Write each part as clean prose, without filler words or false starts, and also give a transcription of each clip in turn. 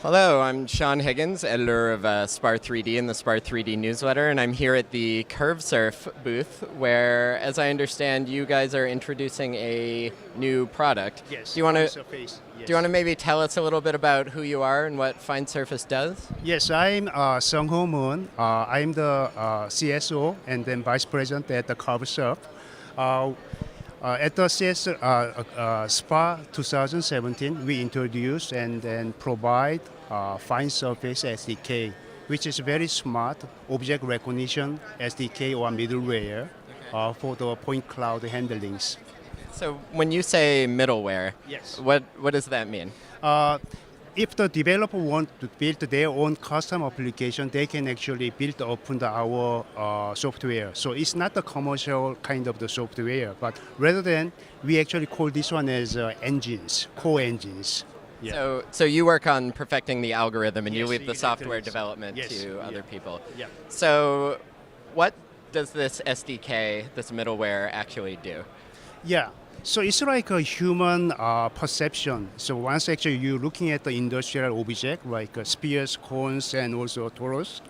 Hello, I'm Sean Higgins, editor of SPAR3D and the SPAR3D newsletter, and I'm here at the CurvSurf booth where, as I understand, you guys are introducing a new product. Yes. Do you want to Surface. Yes. do you want to maybe tell us a little bit about who you are and what Fine Surface does? Yes, I'm Sung Ho Moon. I'm the CSO and then vice president at the CurvSurf. At the SPA 2017, we introduced and then provide Fine Surface SDK, which is very smart object recognition SDK or middleware for the point cloud handlings. So when you say middleware, Yes. what does that mean? If the developer want to build their own custom application, they can actually build upon our software. So it's not the commercial kind of the software, but rather than we actually call this one as engines, core engines. Yeah. So you work on perfecting the algorithm and you Yes, leave the exactly. software development Yes, to yeah. other people. Yeah. So what does this SDK, this middleware, actually do? Yeah. So it's like a human perception. So once actually you're looking at the industrial object like spheres, cones, and also torus,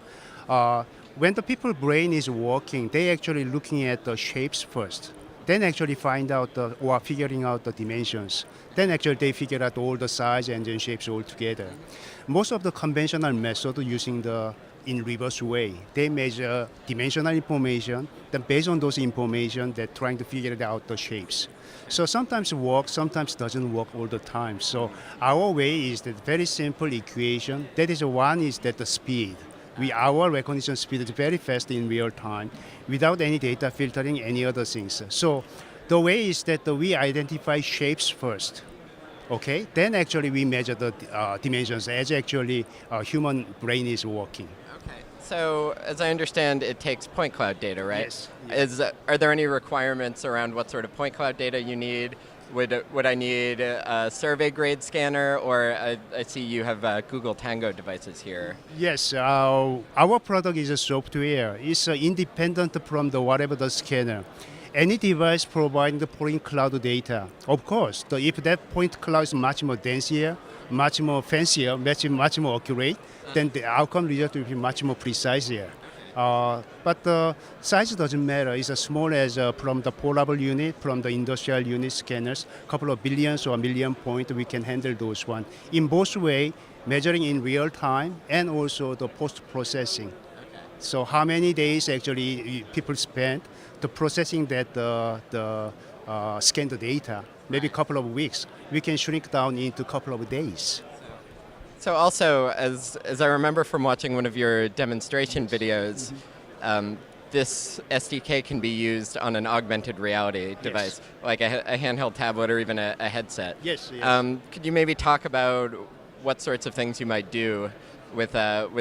when the people brain is working, they actually looking at the shapes first. Then actually find out or figuring out the dimensions. Then actually they figure out all the size and then shapes all together. Most of the conventional method using the in reverse way. They measure dimensional information, then based on those information, they're trying to figure out the shapes. So sometimes it works, sometimes doesn't work all the time. So our way is that very simple equation. That is one is that the speed. Our recognition speed is very fast in real time without any data filtering, any other things. So the way is that we identify shapes first. Okay, then actually we measure the dimensions as actually human brain is working. Okay. So as I understand, it takes point cloud data, right? Yes. Are there any requirements around what sort of point cloud data you need? Would I need a survey grade scanner, or I see you have Google Tango devices here? Yes, our product is a software. It's independent from the whatever the scanner. Any device providing the point cloud data. Of course, if that point cloud is much more denser, much more fancier, much more accurate, then the outcome result will be much more precise here. But the size doesn't matter. It's as small as from the portable unit, from the industrial unit scanners, couple of billions or a million points, we can handle those one. In both way, measuring in real time and also the post-processing. So how many days actually people spend to processing that scan the data, maybe a couple of weeks. We can shrink down into a couple of days. So also, as I remember from watching one of your demonstration videos, this SDK can be used on an augmented reality device, like a handheld tablet or even a headset. Yes. Could you maybe talk about what sorts of things you might do with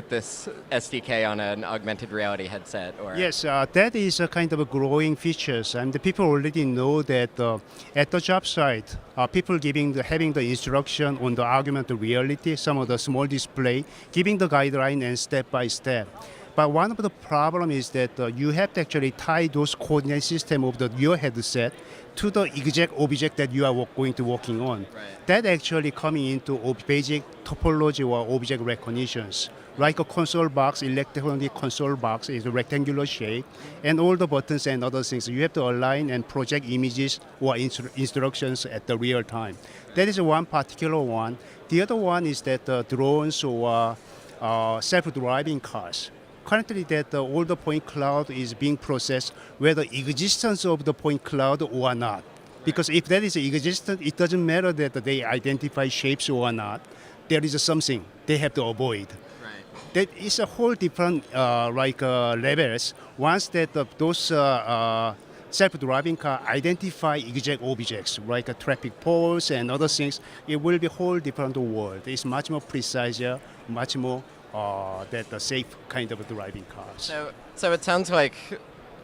this SDK on an augmented reality headset? Or Yes, that is a kind of a growing features, and the people already know that at the job site, people having the instruction on the augmented reality, some of the small display, giving the guideline and step by step. But one of the problem is that you have to actually tie those coordinate system of your headset to the exact object that you are going to working on. Right. That actually coming into basic topology or object recognitions. Like a console box, electronic console box is a rectangular shape, and all the buttons and other things, you have to align and project images or instructions at the real time. That is one particular one. The other one is that drones or self-driving cars. Currently, that all the point cloud is being processed, whether existence of the point cloud or not. Because if that is existent, it doesn't matter that they identify shapes or not. There is something they have to avoid. Right. That is a whole different levels. Once that those self-driving car identify exact objects like traffic poles and other things, it will be a whole different world. It's much more precise, much more that safe kind of driving cars. So it sounds like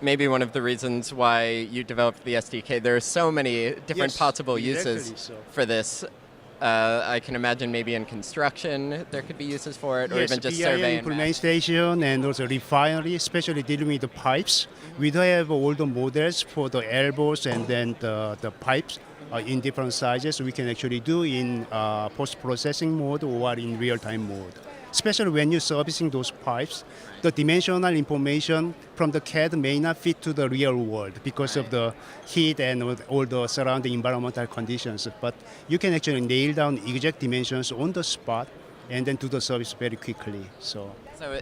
maybe one of the reasons why you developed the SDK. There are so many different possible uses for this. I can imagine maybe in construction there could be uses for it, or even just survey and implementation and also refinery, especially dealing with the pipes. We do have all the models for the elbows and then the pipes. in different sizes, we can actually do in post-processing mode or in real-time mode. Especially when you're servicing those pipes, the dimensional information from the CAD may not fit to the real world because of the heat and all the surrounding environmental conditions. But you can actually nail down exact dimensions on the spot and then do the service very quickly. So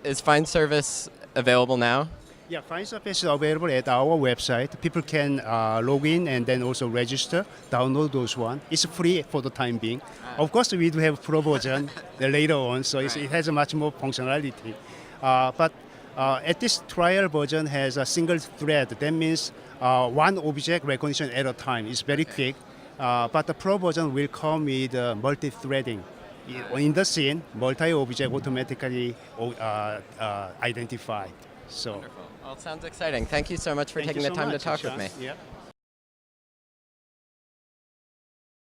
is Find Service available now? Yeah, FineSurf is available at our website. People can log in and then also register, download those one. It's free for the time being. Of course, we do have pro version later on, so it has a much more functionality. But at this trial version has a single thread. That means one object recognition at a time. It's very quick. But the pro version will come with multi-threading. In the scene, multi-object automatically identified. So. Wonderful. Well, it sounds exciting. Thank you so much for taking the time to talk with me. Yeah.